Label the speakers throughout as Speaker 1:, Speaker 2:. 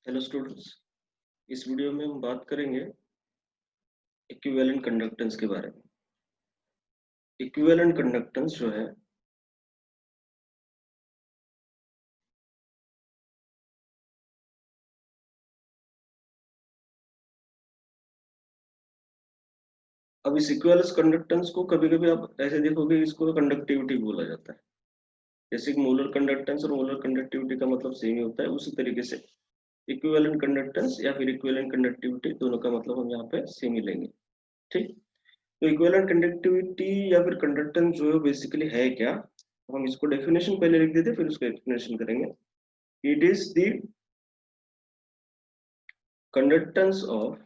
Speaker 1: Hello students. इस video में हम बात करेंगे इक्विवेलेंट कंडक्टेंस के बारे में। इक्विवेलेंट कंडक्टेंस जो है अब इस इक्विवेलेंस कंडक्टेंस को कभी-कभी आप ऐसे देखोगे, इसको कंडक्टिविटी बोला जाता है। जैसे कि मोलर कंडक्टेंस और मोलर कंडक्टिविटी का मतलब सेम ही होता है, उसी तरीके से इक्विवेलेंट कंडक्टेंस या फिर इक्विवेलेंट कंडक्टिविटी दोनों का मतलब हम यहाँ पे सेम ही लेंगे। ठीक, तो इक्विवेलेंट कंडक्टिविटी या फिर कंडक्टेंस जो है बेसिकली है क्या, हम इसको डेफिनेशन पहले लिख देते फिर उसका एक्सप्लेनेशन करेंगे। It is the conductance of,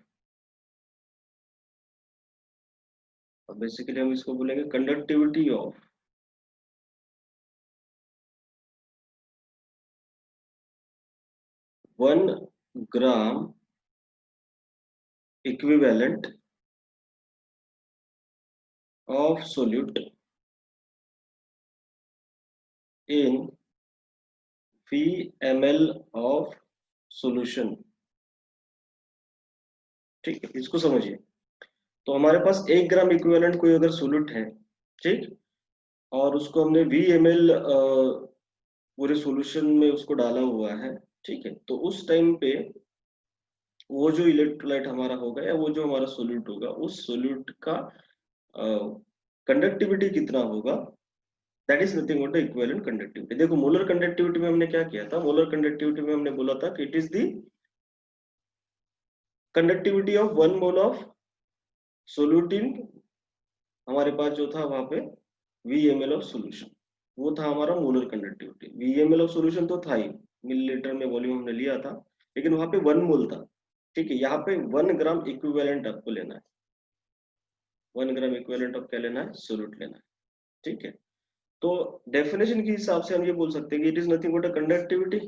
Speaker 1: basically हम इसको बोलेंगे conductivity of 1 gram equivalent of solute in VmL of solution. ठीक है, इसको समझिए। तो हमारे पास 1 ग्राम इक्विवेलेंट कोई अगर सोल्यूट है, ठीक, और उसको हमने VmL पूरे सॉल्यूशन में उसको डाला हुआ है, ठीक है, तो उस टाइम पे वो जो इलेक्ट्रोलाइट हमारा होगा या वो जो हमारा सोल्यूट होगा, उस सोल्यूट का कंडक्टिविटी कितना होगा, that is nothing but the equivalent conductivity. देखो, मोलर कंडक्टिविटी में हमने क्या किया था, मोलर कंडक्टिविटी में हमने बोला था कि it is the conductivity of 1 mole of solute इन, हमारे पास जो था वहां पे VmL ऑफ सॉल्यूशन, वो था हमारा molar conductivity. VmL of solution तो था ही, मिलीलीटर में वॉल्यूम हमने लिया था, लेकिन वहां पे 1 मोल था। ठीक है, यहाँ पे 1 ग्राम इक्विवेलेंट आपको लेना है, 1 ग्राम इक्विवेलेंट ऑफ क्या लेना है, सोल्यूट लेना है। ठीक है, तो डेफिनेशन के हिसाब से हम ये बोल सकते हैं कि it is nothing but a conductivity,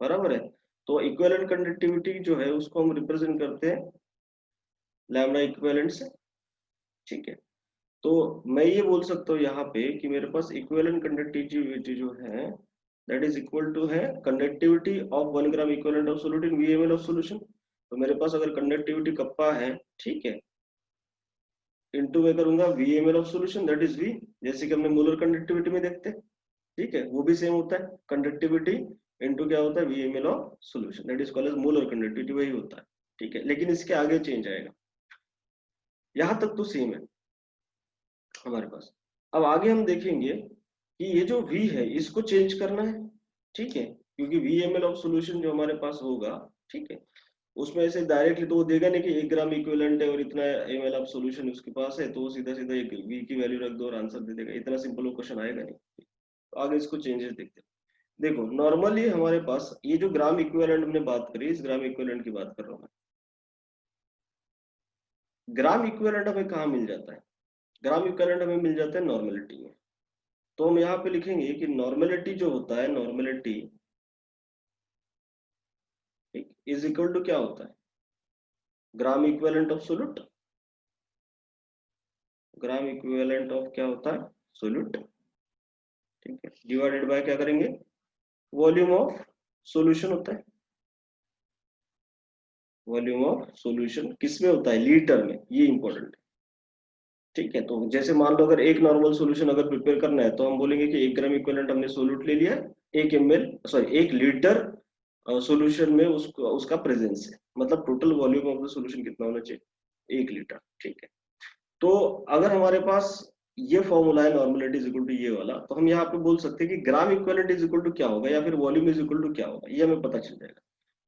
Speaker 1: बराबर है। तो इक्विवेलेंट कंडक्टिविटी जो है उसको हम रिप्रेजेंट करते हैं लैम्डा इक्विवेलेंट से। ठीक है, तो मैं ये बोल सकता हूँ यहाँ पे कि मेरे पास इक्विवेलेंट कंडक्टिविटी जो है दैट इज इक्वल टू है conductivity of 1 gram equivalent of solute in VmL of solution. तो मेरे पास अगर कंडक्टिविटी कप्पा है, ठीक है, इनटू मैं करूंगा VmL of solution that is V, जैसे कि हमने मोलर कंडक्टिविटी में देखते हैं। ठीक है, वो भी सेम होता है, कंडक्टिविटी इनटू क्या होता है, VmL of solution that is called as molar conductivity, वही होता है। ठीक है, लेकिन इसके आगे चेंज आएगा, यहां तक तो सेम है हमारे पास। अब आगे हम देखेंगे कि ये जो V है इसको चेंज करना है। ठीक है, क्योंकि VmL ऑफ सॉल्यूशन जो हमारे पास होगा, ठीक है, उसमें ऐसे डायरेक्टली तो वो देगा नहीं कि 1 ग्राम इक्विवेलेंट है और इतना ml ऑफ सॉल्यूशन उसके पास है, तो वो सीधा सीधा एक V की वैल्यू रख दो और आंसर दे देगा, इतना सिंपल वो क्वेश्चन आएगा नहीं। तो आगे इसको चेंजेस देखते हैं। देखो, नॉर्मली हमारे पास ये जो ग्राम इक्विवेलेंट हमने बात करी, इस ग्राम इक्विवेलेंट की बात कर रहा हूँ मैं। ग्राम इक्विवेलेंट हमें कहाँ मिल जाता है, ग्राम इक्विवेलेंट हमें मिल जाता है नॉर्मेलिटी में। तो हम यहाँ पे लिखेंगे कि नॉर्मेलिटी जो होता है, नॉर्मेलिटी इज इक्वल टू क्या होता है, gram equivalent of solute, gram equivalent of क्या होता है, सोल्यूट। ठीक है, डिवाइडेड बाय क्या करेंगे, वॉल्यूम ऑफ सॉल्यूशन होता है। वॉल्यूम ऑफ सॉल्यूशन किस में होता है, लीटर में, ये इंपॉर्टेंट है। ठीक है, तो जैसे मान लो अगर एक नॉर्मल सॉल्यूशन अगर प्रिपेयर करना है तो हम बोलेंगे कि 1 ग्राम इक्विवेलेंट हमने सोल्यूट ले लिया, 1 लीटर सॉल्यूशन में उसको उसका प्रेजेंस है, मतलब total volume of the solution कितना होना चाहिए, 1 लीटर। ठीक है, तो अगर हमारे पास ये फॉर्मूला है नॉर्मलिटी इज इक्वल टू ये वाला, तो हम यहाँ पे बोल सकते हैं कि gram equivalent is equal to क्या होगा या फिर वॉल्यूम इज इक्वल टू क्या होगा, ये हमें पता चल जाएगा।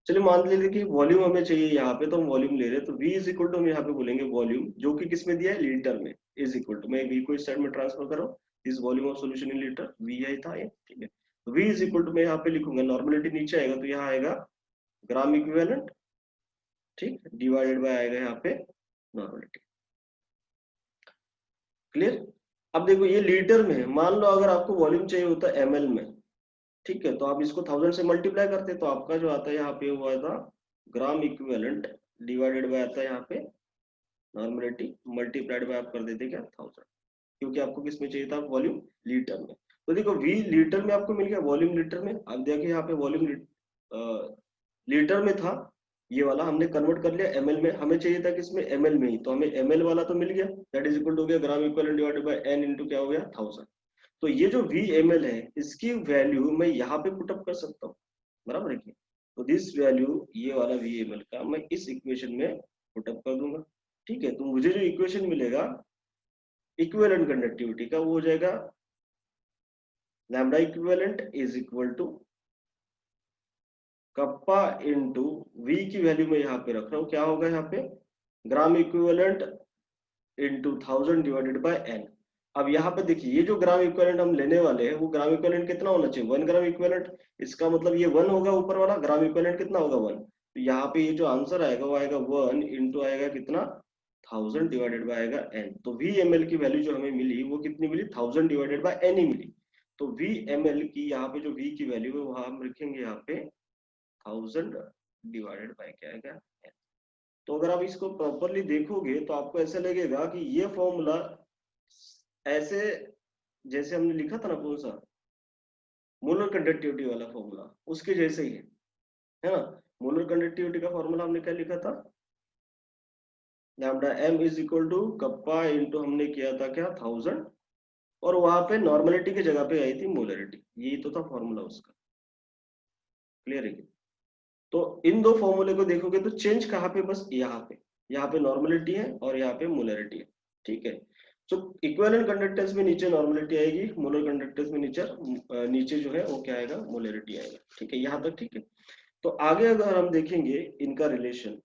Speaker 1: चलिए मान लीजिए कि वॉल्यूम हमें चाहिए यहाँ पे, तो हम वॉल्यूम ले रहे हैं, तो V इज इक्वल टू हम यहाँ पे बोलेंगे वॉल्यूम, जो कि किस में दिया है, लीटर में, इज इक्वल टू, मैं V को इस साइड में ट्रांसफर कर रहा हूँ, इस volume of solution in litre, V है था ये। ठीक है, तो V इज इक्वल टू मैं यहाँ पे लिखूंगा, नॉर्मलिटी नीचे आएगा तो यहाँ आएगा ग्राम इक्विवेलेंट, ठीक, डिवाइडेड बाय आएगा यहाँ पे नॉर्मलिटी। क्लियर। अब देखो ये लीटर में है, मान लो अगर आपको वॉल्यूम चाहिए होता है ml में, ठीक है, तो आप इसको 1000 से मल्टीप्लाई करते, तो आपका जो आता है यहाँ पे वो आता ग्राम इक्विवेलेंट डिवाइडेड बाय आता है यहाँ पे नॉर्मलिटी, मल्टीप्लाइड बाय आप कर देते क्या 1000, क्योंकि आपको किस में चाहिए था, वॉल्यूम लीटर में। तो देखो V लीटर में आपको मिल गया, वॉल्यूम लीटर में। अब देखिए यहाँ पे वॉल्यूम लीटर में था ये वाला, हमने कन्वर्ट कर लिया एमएल में, हमें चाहिए था किसमें, एमएल में ही, तो हमें एमएल वाला तो मिल गया, दैट इज इक्वल टू हो गया gram equivalent divided by N into क्या हो गया 1000। तो ये जो VML है इसकी वैल्यू मैं यहाँ पे पुटअप कर सकता हूँ, बराबर है कि? तो दिस वैल्यू ये वाला VML का मैं इस इक्वेशन में पुटअप कर दूंगा, ठीक है। तो मुझे जो इक्वेशन मिलेगा इक्विवेलेंट कंडक्टिविटी का वो हो जाएगा lambda equivalent is equal to kappa into V की वैल्यू में यहाँ पे रख रहा हूँ, क्या होगा यहाँ पे gram equivalent into 1000 divided by N. अब यहाँ पे देखिए ये जो ग्राम इक्विवेलेंट हम लेने वाले हैं वो ग्राम इक्विवेलेंट कितना होना चाहिए, 1 ग्राम इक्विवेलेंट, इसका मतलब ये 1 होगा, ऊपर वाला ग्राम इक्विवेलेंट कितना होगा 1। तो यहाँ पे ये जो आंसर आएगा वो आएगा 1 इंटू आएगा कितना 1000 डिवाइडेड बाय आएगा एन। तो VML की वैल्यू जो हमें मिली वो कितनी मिली 1000 डिवाइडेड बाय एन ही मिली। तो VML की यहाँ पे जो V की वैल्यू है वो हम लिखेंगे यहाँ पे 1000 डिवाइडेड बाय क्या आएगा n। तो अगर आप इसको प्रॉपरली देखोगे तो आपको ऐसा लगेगा कि ये फॉर्मूला ऐसे जैसे हमने लिखा था ना कौन सा मोलर कंडक्टिविटी वाला फॉर्मूला उसके जैसे ही है ना। मोलर कंडक्टिविटी का फॉर्मूला हमने क्या लिखा था, lambda m is equal to kappa into हमने किया था क्या 1000, और वहां पे नॉर्मलिटी की जगह पे आई थी मोलरिटी, यही तो था फॉर्मूला उसका, क्लियर है। तो इन दो फॉर्मूले को देखोगे तो चेंज कहाँ पे, बस यहाँ पे नॉर्मलिटी है और यहाँ पे मोलरिटी है, ठीक है। तो इक्विवेलेंट कंडक्टेंस में नीचे नॉर्मलिटी आएगी, मोलर कंडक्टेंस में नीचे जो है वो क्या आएगा मोलरिटी आएगा, ठीक है, यहाँ तक ठीक है। तो आगे अगर हम देखेंगे इनका रिलेशन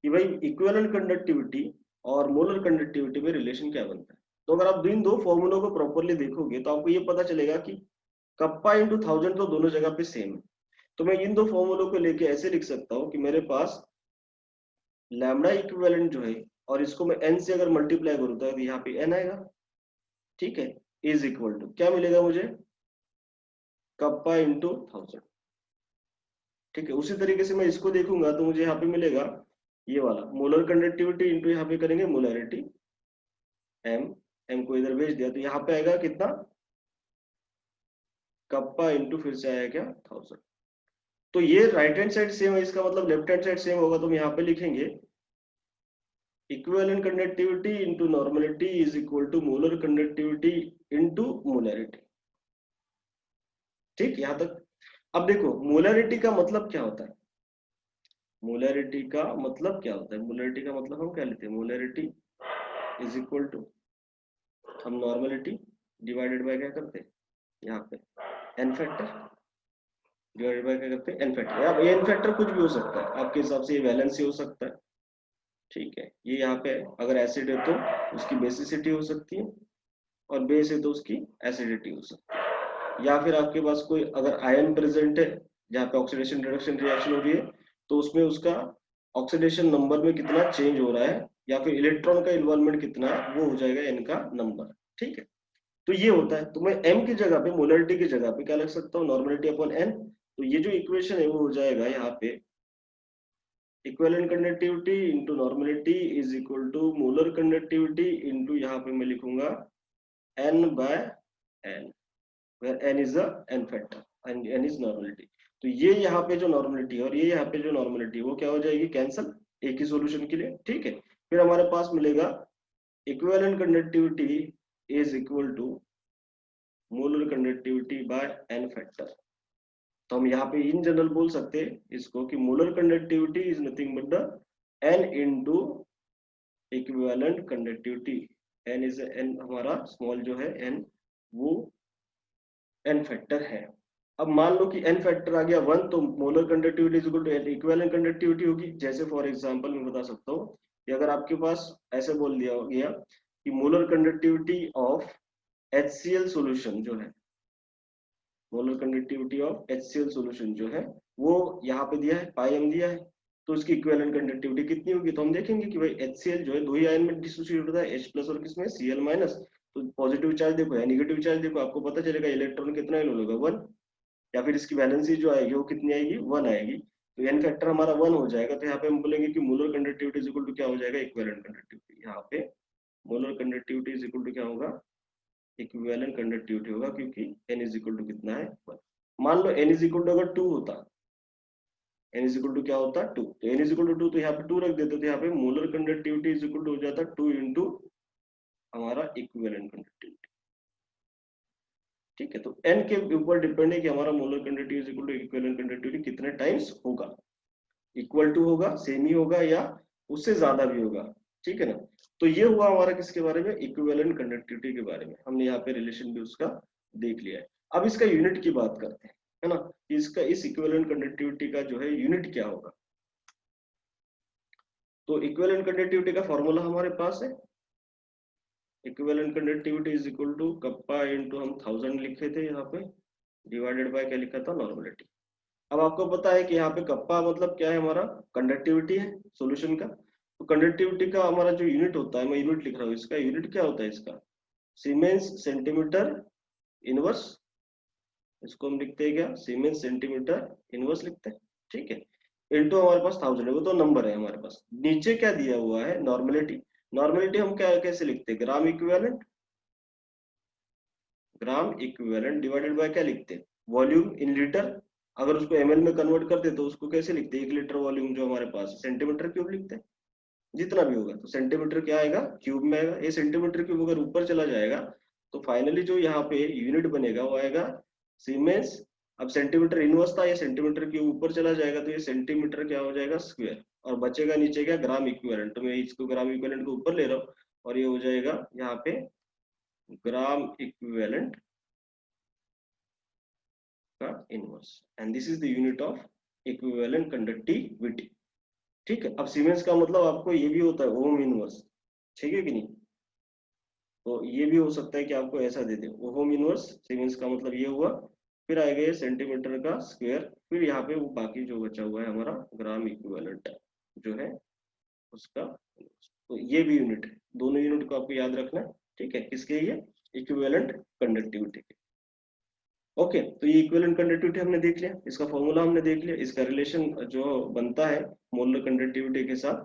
Speaker 1: कि भाई इक्विवेलेंट कंडक्टिविटी और मोलर कंडक्टिविटी में रिलेशन क्या बनता है, तो अगर आप इन दो फॉर्मूलों को प्रॉपरली देखोगे तो आपको ये पता चलेगा कि कप्पा इंटू 1000 तो दोनों जगह पे सेम है। तो मैं इन दो फॉर्मूलों को लेके ऐसे लिख सकता हूँ कि मेरे पास लैम्डा इक्विवेलेंट जो है और इसको मैं n से अगर मल्टीप्लाई करूँ तो यहाँ पे n आएगा, ठीक है, इज इक्वल टू क्या मिलेगा मुझे कप्पा इंटू 1000, ठीक है। उसी तरीके से मैं इसको देखूंगा तो मुझे यहाँ पे मिलेगा ये वाला मोलर कंडक्टिविटी इंटू यहाँ पे करेंगे मोलरिटी m को इधर भेज दिया तो यहाँ पे आएगा कितना कप्पा इंटू फिर से आया क्या 1000। तो ये राइट हैंड साइड सेम है, इसका मतलब लेफ्ट हैंड साइड सेम होगा, तो हम यहाँ पे लिखेंगे equivalent conductivity into normality is equal to molar conductivity into molarity, ठीक, यहां तक। अब देखो मोलरिटी का मतलब क्या होता है, मोलरिटी का मतलब क्या होता है, मोलरिटी का मतलब हम क्या लेते हैं, मोलरिटी इज इक्वल टू हम नॉर्मलिटी डिवाइडेड बाय क्या करते हैं यहाँ पे एन फैक्टर, डिवाइडेड बाय क्या करते हैं एन फैक्टर। अब एन फैक्टर कुछ भी हो सकता है आपके हिसाब से, ये वैलेंसी हो सकता है, ठीक है। ये यहाँ पे अगर एसिड है तो उसकी बेसिसिटी हो सकती है और बेस है तो उसकी एसिडिटी हो सकती है, या फिर आपके पास कोई अगर आयन प्रेजेंट है जहाँ पे ऑक्सीडेशन रिडक्शन रिएक्शन हो रही है तो उसमें उसका ऑक्सीडेशन नंबर में कितना चेंज हो रहा है या फिर इलेक्ट्रॉन का इन्वॉल्वमेंट कितना है वो हो जाएगा एन का नंबर, ठीक है। तो ये होता है, तो मैं एम की जगह पे मोलरिटी की जगह पे क्या लिख सकता हूँ नॉर्मलिटी अपॉन एन। तो ये जो इक्वेशन है वो हो जाएगा यहाँ पे equivalent conductivity into normality is equal to molar conductivity into यहाँ पे मैं लिखूंगा n by n where n is the n factor and n is normality। तो ये यहाँ पे जो नॉर्मलिटी है और ये यहाँ पे जो नॉर्मलिटी है वो क्या हो जाएगी कैंसल एक ही सॉल्यूशन के लिए, ठीक है। फिर हमारे पास मिलेगा equivalent conductivity is equal to molar conductivity by n factor. तो हम यहाँ पे इन जनरल बोल सकते हैं इसको कि molar conductivity is nothing but the n into equivalent conductivity, n is n हमारा स्मॉल जो है n वो n फैक्टर है। अब मान लो कि n फैक्टर आ गया 1 तो molar conductivity is equal to equivalent conductivity होगी। जैसे फॉर एग्जांपल मैं बता सकता हूँ कि अगर आपके पास ऐसे बोल दिया गया कि molar conductivity of HCl solution जो है, molar conductivity of HCl solution जो है वो यहाँ पे दिया है पाई एम दिया है, तो उसकी इक्विवेलेंट कंडक्टिविटी कितनी होगी। तो हम देखेंगे कि भाई HCl जो है दो ही आयन में डिसोसिएट होता है H प्लस और किसमें Cl माइनस। तो पॉजिटिव चार्ज देखो या निगेटिव चार्ज देखो आपको पता चलेगा इलेक्ट्रॉन कितना इन्वॉल्व होगा 1, या फिर इसकी वैलेंसी जो आएगी वो कितनी आएगी 1 आएगी। तो एन फैक्टर हमारा 1 हो जाएगा, तो यहाँ पे हम बोलेंगे कि molar conductivity is equal to क्या हो जाएगा इक्विवेलेंट कंडक्टिविटी। यहाँ पे molar conductivity is equal to क्या होगा इक्विवेलेंट कंडक्टिविटी होगा, क्योंकि n इज इक्वल टू कितना है 1। मान लो n इज इक्वल टू अगर 2 होता n इज इक्वल टू क्या होता है 2, तो n इज इक्वल टू 2, तो यहाँ पे 2 रख देते, तो यहाँ पे molar conductivity is equal to हो जाता 2 इंटू हमारा इक्विवेलेंट कंडक्टिविटी। ठीक है, तो n के ऊपर डिपेंड है कि हमारा molar conductivity is equal to equivalent conductivity कितने टाइम्स होगा, इक्वल टू होगा, सेम ही होगा, या उससे ज्यादा भी होगा। ठीक है ना, तो ये हुआ हमारा किसके बारे में, इक्विवेलेंट कंडक्टिविटी के बारे में। हमने यहाँ पे रिलेशन भी उसका देख लिया है। अब इसका यूनिट की बात करते हैं, है ना, कि इसका इस इक्विवेलेंट कंडक्टिविटी का जो है यूनिट क्या होगा। तो इक्विवेलेंट कंडक्टिविटी का फॉर्मूला हमारे पास है, equivalent conductivity is equal to kappa into हम 1000 लिखे थे यहाँ पे, डिवाइडेड बाय क्या लिखा था, नॉर्मलिटी। अब आपको पता है कि यहाँ पे कप्पा मतलब क्या है, हमारा कंडक्टिविटी है सॉल्यूशन का। तो कंडक्टिविटी का हमारा जो यूनिट होता है, मैं यूनिट लिख रहा हूँ, इसका यूनिट क्या होता है, इसका सीमेंस सेंटीमीटर इनवर्स, इसको हम लिखते हैं क्या, सीमेंस सेंटीमीटर इनवर्स लिखते हैं। ठीक है, इनटू हमारे पास 1000 है, वो तो नंबर है हमारे पास। नीचे क्या दिया हुआ है, नॉर्मलिटी। नॉर्मलिटी हम क्या कैसे लिखते हैं, ग्राम इक्विवेलेंट, ग्राम इक्विवेलेंट डिवाइडेड बाय क्या लिखते हैं, वॉल्यूम इन लीटर। अगर उसको एमएल में कन्वर्ट करते तो उसको कैसे लिखते हैं, 1 लीटर वॉल्यूम जो हमारे पास, सेंटीमीटर क्यूब लिखते हैं। जितना भी होगा तो सेंटीमीटर क्या आएगा, क्यूब में आएगा। ये सेंटीमीटर क्यूब अगर ऊपर चला जाएगा तो फाइनली जो यहाँ पे यूनिट बनेगा वो आएगा सीमेंस। अब सेंटीमीटर इनवर्स था, ये सेंटीमीटर क्यूब ऊपर चला जाएगा तो ये सेंटीमीटर क्या हो जाएगा, स्क्वायर, और बचेगा नीचे क्या, ग्राम इक्विवेलेंट। तो मैं इसको ग्राम इक्विवेलेंट को ऊपर ले रहा हूँ, और ये हो जाएगा यहाँ पे ग्राम इक्विवेलेंट का inverse, and this is the unit of equivalent conductivity. ठीक है, अब सीमेंस का मतलब आपको ये भी होता है ओम इनवर्स, ठीक है कि नहीं। तो ये भी हो सकता है कि आपको ऐसा दे दे, ओम इनवर्स सीमेंस का मतलब ये हुआ, फिर आएगा ये सेंटीमीटर का स्क्वायर, फिर यहाँ पे वो बाकी जो बचा हुआ है हमारा ग्राम इक्विवेलेंट जो है उसका inverse। तो ये भी यूनिट है, दोनों यूनिट को आपको याद रखना है। ठीक है, किसके, ये इक्विवेलेंट कंडक्टिविटी के। ओके, तो ये इक्विवेलेंट कंडक्टिविटी हमने देख लिया, इसका फॉर्मूला हमने देख लिया, इसका रिलेशन जो बनता है मोलर कंडक्टिविटी के साथ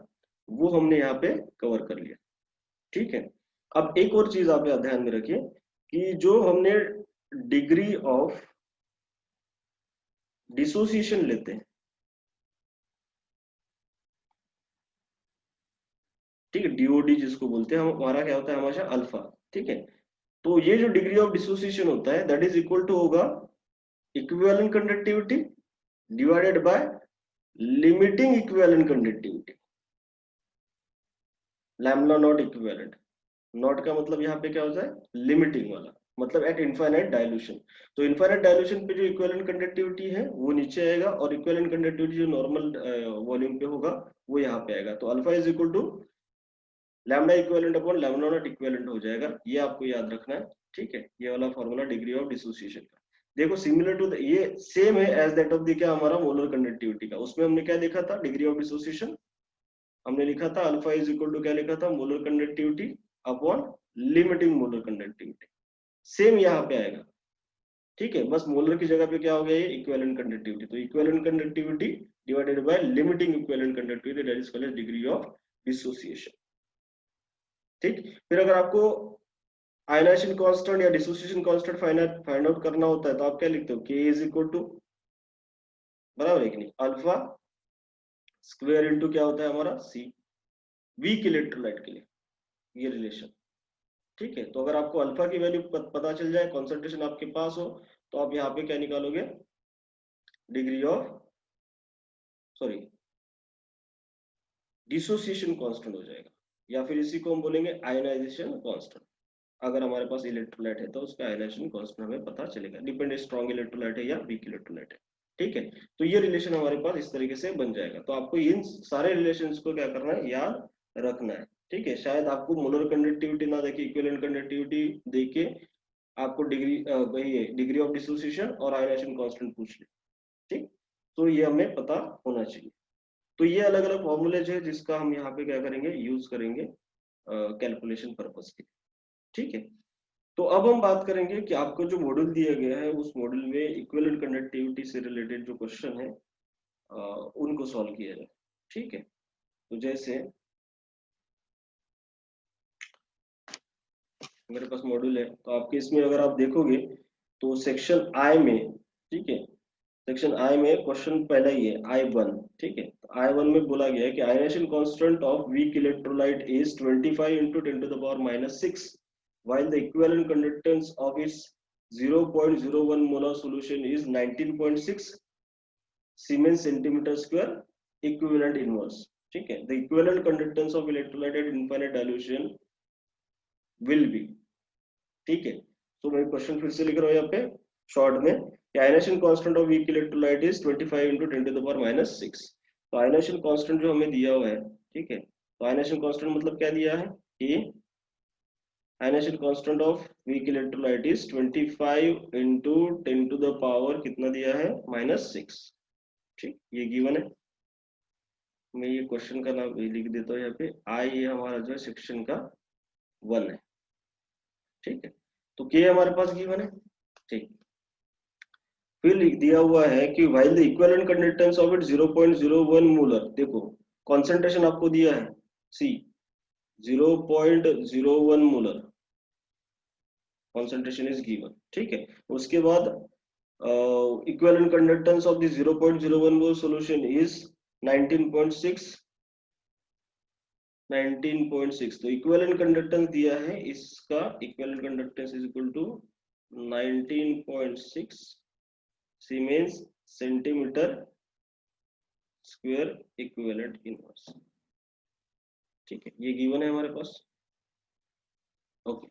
Speaker 1: वो हमने यहाँ पे कवर कर लिया। ठीक है, अब एक और चीज आप यहाँ ध्यान में रखिए कि जो हमने डिग्री ऑफ डिसोसिएशन लेते हैं, ठीक है, डीओडी जिसको बोलते हैं, हमारा क्या होता है हमेशा अल्फा। ठीक है, तो ये जो डिग्री ऑफ डिसोसिएशन होता है दैट इज इक्वल टू होगा equivalent conductivity divided by limiting equivalent conductivity, lambda naught equivalent. Not का मतलब यहाँ पे क्या होता है, लिमिटिंग वाला, मतलब एट इनफाइनाइट डायल्यूशन। तो इनफाइनाइट डायल्यूशन पे जो इक्विवेलेंट कंडक्टिविटी है वो नीचे आएगा, और इक्विवेलेंट कंडक्टिविटी जो नॉर्मल वॉल्यूम पे होगा वो यहाँ पे आएगा। तो alpha is equal to lambda equivalent upon lambda not equivalent हो जाएगा, ये आपको याद रखना है। ठीक है, ये वाला फॉर्मूला डिग्री ऑफ डिसोसिएशन का। देखो सिमिलर टू ये सेम है एज दैट ऑफ द क्या हमारा मोलर कंडक्टिविटी का। उसमें हमने क्या देखा था, डिग्री ऑफ डिसोसिएशन हमने लिखा था अल्फा इज इक्वल टू क्या लिखा था, molar conductivity upon limiting molar conductivity. Same यहाँ पे आएगा। ठीक है, बस मोलर की जगह पे क्या हो गया, ये इक्विवेलेंट कंडक्टिविटी। तो equivalent conductivity divided by limiting equivalent conductivity that is called degree of dissociation. ठीक, फिर अगर आपको आयनाइजेशन कांस्टेंट या डिसोसिएशन कांस्टेंट फाइंड आउट करना होता है तो आप क्या लिखते हो, के इज इक्वल टू, बराबर है कि नहीं, अल्फा स्क्वायर इनटू क्या होता है हमारा सी, वीक इलेक्ट्रोलाइट के लिए ये रिलेशन। ठीक है, तो अगर आपको अल्फा की वैल्यू पता चल जाए, कॉन्सेंट्रेशन आपके पास हो, तो आप यहाँ पे क्या निकालोगे, degree of, sorry, dissociation constant हो जाएगा, या फिर इसी को हम बोलेंगे आयनाइजेशन कांस्टेंट। अगर हमारे पास इलेक्ट्रोलाइट है तो उसका आयनाइजेशन कांस्टेंट हमें पता चलेगा, डिपेंड स्ट्रॉन्ग इलेक्ट्रोलाइट है या वीक इलेक्ट्रोलाइट है। ठीक है, तो ये रिलेशन हमारे पास इस तरीके से बन जाएगा। तो आपको इन सारे रिलेशंस को क्या करना है, याद रखना है। ठीक है, शायद आपको मोलर कंडक्टिविटी ना देके इक्विवेलेंट कंडक्टिविटी देके आपको वही डिग्री ऑफ डिसोसिएशन और आयनाइजेशन कांस्टेंट पूछ ले। ठीक, तो ये हमें पता होना चाहिए। तो ये अलग अलग फॉर्मूलेज है जिसका हम यहाँ पे क्या करेंगे, यूज करेंगे कैलकुलेशन पर्पस के। ठीक है, तो अब हम बात करेंगे कि आपको जो मॉड्यूल दिया गया है उस मॉड्यूल में इक्विवेलेंट कंडक्टिविटी से रिलेटेड जो क्वेश्चन है उनको सॉल्व किया जाए। ठीक है, तो जैसे मेरे पास मॉड्यूल है, तो आपके इसमें अगर आप देखोगे तो सेक्शन आई में, ठीक है, सेक्शन आई में क्वेश्चन पहला ही है I1, ठीक है। तो I1 में बोला गया है कि ionisation constant of weak electrolyte is 25 into 10 to the power -6 while the equivalent conductance of its 0.01 molar solution is 19.6 Siemens centimeter square equivalent inverse, ठीक है। The equivalent conductance of electrolyte at infinite dilution will be, ठीक है। तो मैं question फिर से लिख रहा हूँ यहाँ पे शॉर्ट में कि ionisation constant of weak electrolyte is 25 into 10 to the power -6। तो आयनेशन कांस्टेंट जो हमें दिया हुआ है, ठीक है। तो आयनेशन कांस्टेंट मतलब क्या दिया है कि ionisation constant of weak electrolyte is 25 into 10 to the power कितना दिया है -6, ठीक। ये गिवन है। मैं ये क्वेश्चन का नाम लिख देता हूँ यहाँ पे। आई ये हमारा जो है सेक्शन का 1 है, ठीक है। तो के हमारे पास गिवन है, ठीक। फिर लिख दिया हुआ है कि while the equivalent conductance of it 0.01 molar, देखो कॉन्सेंट्रेशन आपको दिया है C 0.01 molar concentration is given, ठीक है। उसके बाद equivalent conductance of the 0.01 mole solution is 19.6 19.6। तो इक्विवेलेंट कंडक्टेंस दिया है, इसका equivalent conductance is equal to 19.6 siemens centimetre square equivalent inverse, ठीक है। ये गिवन है हमारे पास, ओके।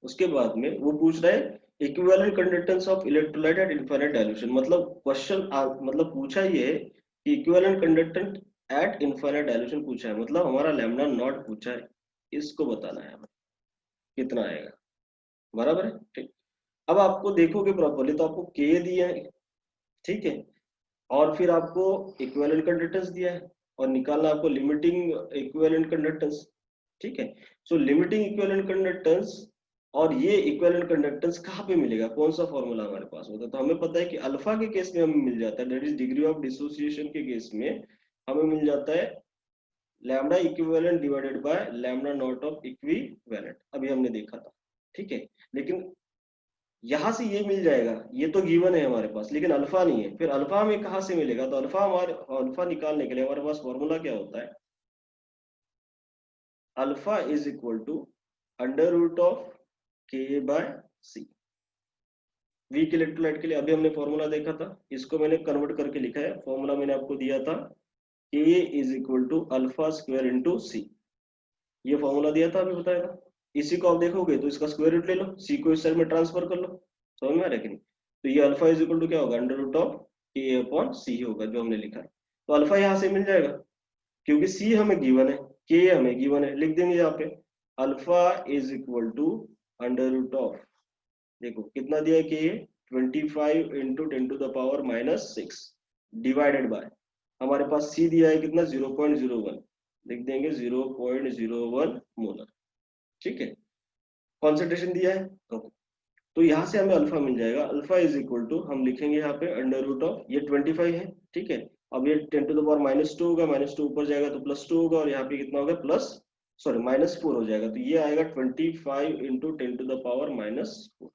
Speaker 1: उसके बाद में वो पूछ रहा है equivalent conductance of electrolyte eight infinite dilution. मतलब क्वेश्चन मतलब पूछा ये है कि equivalent conductance eight infinite dilution पूछा है, मतलब हमारा लैम्डा नॉट पूछा है, इसको बताना है हमें कितना आएगा, बराबर है, ठीक। अब आपको देखोगे प्रॉपर्ली तो आपको के दिया है, ठीक है, और फिर आपको इक्विवेलेंट कंडक्टेंस दिया है और निकालना आपको लिमिटिंग इक्विवेलेंट कंडक्टेंस, ठीक है। सो लिमिटिंग इक्विवेलेंट कंडक्टेंस और ये इक्विवेलेंट कंडक्टेंस कहाँ पे मिलेगा, कौन सा फॉर्मूला हमारे पास होता है। तो हमें पता है कि अल्फा के केस में हमें मिल जाता है, that is degree of dissociation के केस में हमें मिल जाता है lambda equivalent divided by lambda naught of equivalent, अभी हमने देखा था, ठीक है। लेकिन यहां से ये मिल जाएगा, ये तो गिवन है हमारे पास, लेकिन अल्फा नहीं है। फिर अल्फा हमें कहां से मिलेगा, तो अल्फा निकालने के लिए हमारे पास फॉर्मूला क्या होता है, alpha is equal to under root of K by C. Weak electrolyte के लिए अभी हमने फॉर्मूला देखा था, इसको मैंने कन्वर्ट करके लिखा है। फॉर्मूला मैंने आपको दिया था के is equal to alpha square into C, ये फॉर्मूला दिया था, अभी बताया था। इसी को आप देखोगे तो इसका स्क्वायर रूट ले लो, सी को इस साइड में ट्रांसफर कर लो, समझ में आ रहा है कि नहीं। तो ये अल्फा इज इक्वल टू क्या होगा, अंडर रूट ऑफ के अपॉन सी होगा जो हमने लिखा है। तो अल्फा यहाँ से मिल जाएगा क्योंकि सी हमें गिवन है, के हमें गिवन है, लिख देंगे यहाँ पे alpha is equal to under root of, देखो कितना दिया है के 25 into 10 to the power -6 divided by हमारे पास सी दिया है कितना 0.01, लिख देंगे 0.01 मोलर, ठीक है। कॉन्सेंट्रेशन दिया है, ओके। तो यहाँ से हमें अल्फा मिल जाएगा, अल्फा इज इक्वल टू हम लिखेंगे यहाँ पे अंडर रूट ऑफ, ये 25 है, ठीक है। अब ये 10 to the power -2 होगा, -2 ऊपर जाएगा तो +2 होगा, और यहाँ पे कितना होगा प्लस सॉरी -4 हो जाएगा, तो ये आएगा 25 into 10 to the power -4,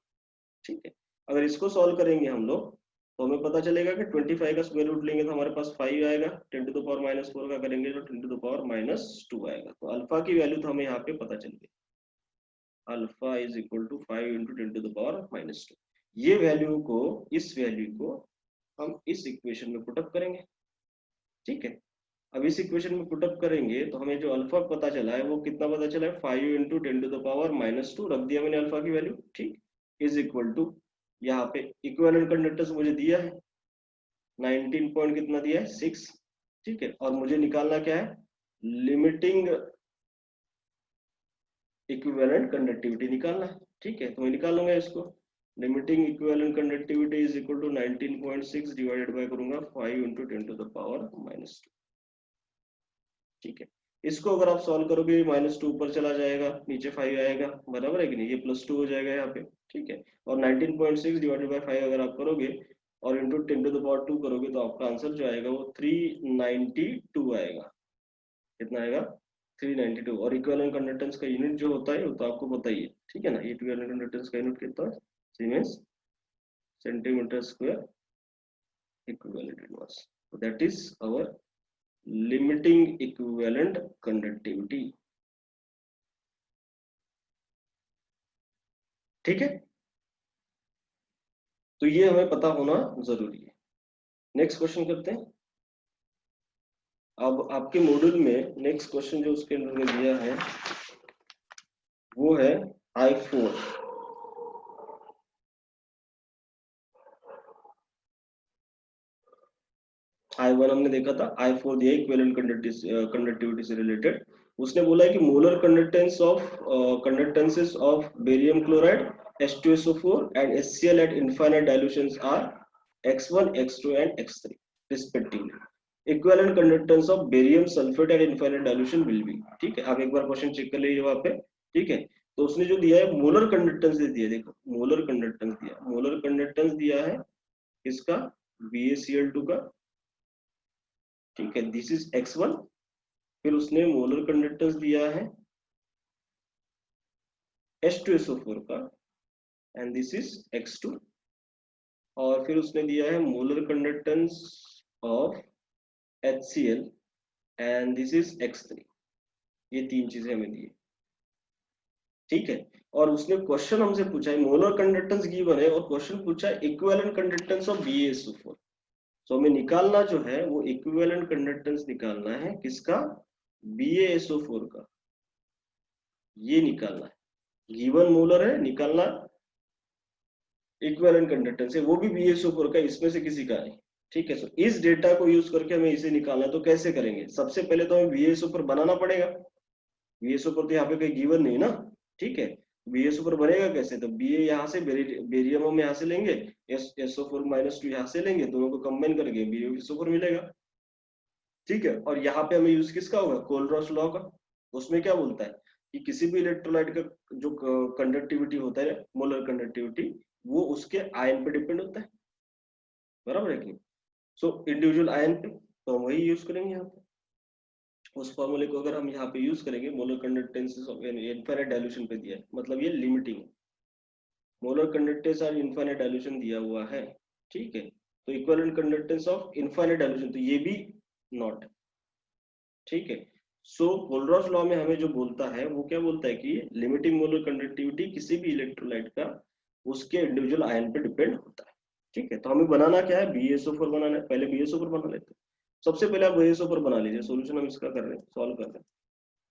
Speaker 1: ठीक है। अगर इसको सॉल्व करेंगे हम लोग तो हमें पता चलेगा कि 25 का स्क्वायर रूट लेंगे तो हमारे पास 5 आएगा, 10 to the power -4 का करेंगे तो 10 to the power -2 आएगा। तो अल्फा की वैल्यू तो हमें यहाँ पे पता चल गई, alpha is equal to 5 into 10 to the power -2। ये वैल्यू को, इस वैल्यू को हम इस इक्वेशन में पुटअप करेंगे, ठीक है। अब इस इक्वेशन में पुटअप करेंगे तो हमें जो अल्फा पता चला है वो कितना पता चला है, 5 into 10 to the power -2 रख दिया मैंने अल्फा की वैल्यू, ठीक। इज इक्वल टू यहाँ पे इक्विवेलेंट कंडक्टेंस मुझे दिया है 19 पॉइंट कितना दिया है 6, ठीक है। और मुझे निकालना क्या है, लिमिटिंग इक्विवेलेंट कंडक्टिविटी निकालना है, ठीक है। तो मैं निकाल लूंगा इसको, limiting equivalent conductivity is equal to 19.6 divided by करूंगा 5 into 10 to the power -2, ठीक है। इसको अगर आप सॉल्व करोगे -2 ऊपर चला जाएगा, नीचे 5 आएगा, बराबर है कि नहीं, ये +2 हो जाएगा यहाँ पे, ठीक है। और 19.6 डिवाइडेड बाय 5 अगर आप करोगे और इंटू 10 to the power 2 करोगे तो आपका आंसर जो आएगा वो 392 आएगा, कितना आएगा 392। और इक्विवेलेंट कंडक्टेंस का यूनिट जो होता है वो तो आपको पता ही है, ठीक है ना। इक्विवेलेंट कंडक्टेंस का यूनिट कितना है, siemens centimetre square equivalent inverse. So that is our limiting equivalent conductivity. ठीक है, तो ये हमें पता होना जरूरी है। नेक्स्ट क्वेश्चन करते हैं। अब आपके मॉड्यूल में नेक्स्ट क्वेश्चन जो उसके अंदर में दिया है वो है I4। I1 हमने देखा था, I4 दिया इक्विवेलेंट कंडक्टिविटी से रिलेटेड। उसने बोला है कि molar conductances of barium chloride H2SO4 and HCl at infinite dilutions are X1, X2 and X3 respectively. Equivalent conductance of barium sulfate at infinite dilution will be। ठीक है, आप एक बार क्वेश्चन चेक कर लीजिए वहां पे। ठीक है, तो उसने जो दिया है मोलर कंडक्टेंस दिया, देखो मोलर कंडक्टेंस दिया है इसका BaCl2 का। ठीक है, दिस इज X1। फिर उसने मोलर कंडक्टेंस दिया है H2SO4 का एंड दिस इज X2। और फिर उसने दिया है molar conductance of HCl and this is X3। ये तीन चीजें हमें दी है। ठीक है, और उसने क्वेश्चन हमसे पूछा है मोलर कंडक्टेंस गिवन है और क्वेश्चन पूछा है इक्विवेलेंट कंडक्टेंस ऑफ BaSO4। तो हमें निकालना जो है वो इक्विवेलेंट कंडक्टेंस निकालना है किसका, BaSO4 का। ये निकालना है, गिवन मोलर है, निकालना इक्विवेलेंट कंडक्टेंस है, वो भी BaSO4 का, इसमें से किसी का नहीं। ठीक है, तो इस डेटा को यूज करके हमें इसे निकालना है। तो कैसे करेंगे, सबसे पहले तो हमें BaSO4 बनाना पड़ेगा। BaSO4 तो यहाँ पे कहीं गिवन नहीं ना। ठीक है, BaSO4 बनेगा कैसे, तो Ba यहाँ से बेरियम हम यहाँ से लेंगे, SO4-2 यहाँ से लेंगे, दोनों को कंबाइन करके BaSO4 मिलेगा। ठीक है, और यहाँ पे हमें यूज किसका होगा, कोलरॉस लॉ का। उसमें क्या बोलता है कि किसी भी इलेक्ट्रोलाइट का जो कंडक्टिविटी होता है, मोलर कंडक्टिविटी, वो उसके आयन पे डिपेंड होता है, बराबर है कि। सो इंडिविजुअल आयन पे, तो हम वही यूज करेंगे यहाँ पे। उस फॉर्मूले को अगर हम यहाँ पे यूज करेंगे, molar conductances of infinite dilution पे दिया है, मतलब ये लिमिटिंग है। मोलर कंडक्टेंस और इनफाइनाइट डाइल्यूशन दिया हुआ है। ठीक है, तो equivalent conductance of infinite dilution, तो ये भी नॉट है। ठीक है, सो कोलरॉस लॉ में हमें जो बोलता है वो क्या बोलता है कि लिमिटिंग मोलर कंडक्टिविटी किसी भी इलेक्ट्रोलाइट का उसके इंडिविजुअल आयन पे डिपेंड होता है। ठीक है, तो हमें बनाना क्या है, BaSO4 बनाना है। पहले BaSO4 बना लेते हैं। सबसे पहले आप BaSO4 बना लीजिए, सोल्यूशन हम इसका कर रहे हैं, सॉल्व कर रहे हैं।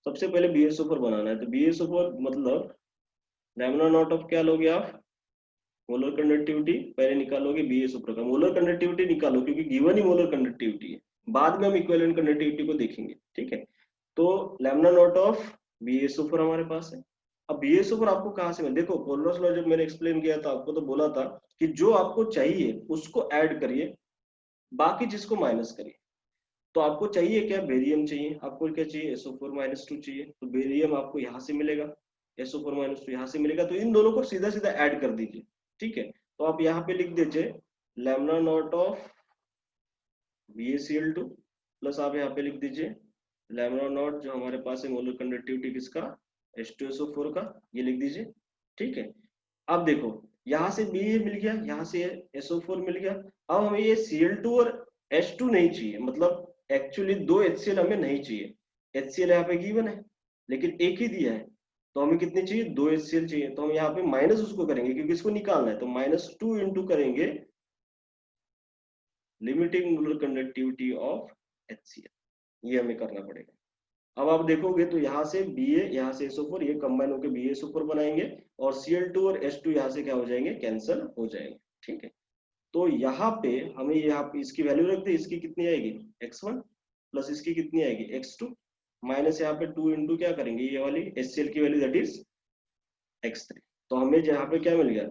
Speaker 1: सबसे पहले BaSO4 बनाना है, तो BaSO4 मतलब लैम्डा नॉट ऑफ क्या लोगे आप, मोलर कंडक्टिविटी पहले निकालोगे BaSO4 का। मोलर कंडक्टिविटी निकालो क्योंकि गिवन ही मोलर कंडक्टिविटी है, बाद में हम इक्विवेलेंट कंडक्टिविटी को देखेंगे। ठीक है, तो लैम्डा नॉट ऑफ BaSO4 हमारे पास है। अब BaSO4 आपको कहाँ से मिले, देखो कोलरॉस लॉ जब मैंने एक्सप्लेन किया था आपको, तो बोला था कि जो आपको चाहिए उसको ऐड करिए, बाकी जिसको माइनस करिए। तो आपको चाहिए क्या, बेरियम चाहिए, आपको क्या चाहिए, SO4-2 चाहिए, तो बेरियम आपको यहाँ से मिलेगा, SO4-2 यहाँ से मिलेगा, तो इन दोनों को सीधा सीधा ऐड कर दीजिए। ठीक है, तो आप यहाँ पे लिख दीजिए lambda naught of BaCl2 plus आप यहाँ पे लिख दीजिए लैम्डा नॉट जो हमारे पास है मोलर कंडक्टिविटी किसका, H2SO4 का, ये लिख दीजिए। ठीक है, अब देखो यहाँ से Ba मिल गया, यहाँ से SO4 मिल गया। अब हमें ये Cl2 और H2 नहीं चाहिए, मतलब एक्चुअली दो HCl हमें नहीं चाहिए। HCl यहाँ पे गिवन है लेकिन एक ही दिया है, तो हमें कितने चाहिए, दो HCl चाहिए। तो हम यहाँ पे माइनस उसको करेंगे क्योंकि इसको निकालना है, तो -2 इंटू करेंगे limiting molar conductivity of HCl, ये हमें करना पड़ेगा। अब आप देखोगे तो यहाँ से Ba, यहाँ से SO4, ये कंबाइन होकर BaSO4 बनाएंगे, और Cl2 और H2 यहाँ से क्या हो जाएंगे, कैंसिल हो जाएंगे। ठीक है, तो यहाँ पे हमें यहाँ पे इसकी वैल्यू रख दे, इसकी कितनी आएगी X1 प्लस इसकी कितनी आएगी X2, माइनस यहाँ पे 2 इंटू क्या करेंगे, ये वाली HCl की वैल्यू दैट इज X3। तो हमें यहाँ पे क्या मिल गया,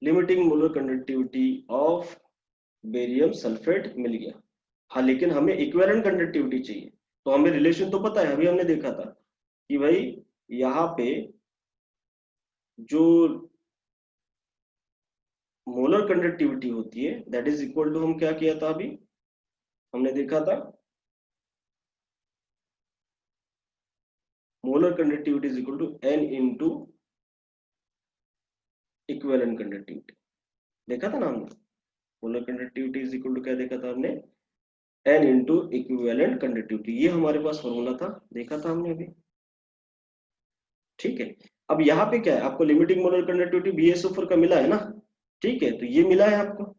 Speaker 1: limiting molar conductivity of barium sulphate मिल गया। हाँ, लेकिन हमें इक्विवेलेंट कंडक्टिविटी चाहिए। तो हमें रिलेशन तो पता है, अभी हमने देखा था कि भाई यहाँ पे जो मोलर कंडक्टिविटी होती है दैट इज इक्वल टू, हम क्या किया था अभी हमने देखा था, molar conductivity is equal to N into equivalent conductivity. देखा था ना हमने, molar conductivity is equal to क्या देखा था हमने, n इंटू इक्विवेलेंट कंडक्टिविटी, ये हमारे पास फॉर्मूला था, देखा था हमने अभी। ठीक है, अब यहाँ पे क्या है, आपको लिमिटिंग मोलर कंडक्टिविटी BaSO4 का मिला है ना, ठीक है, तो ये मिला है आपको,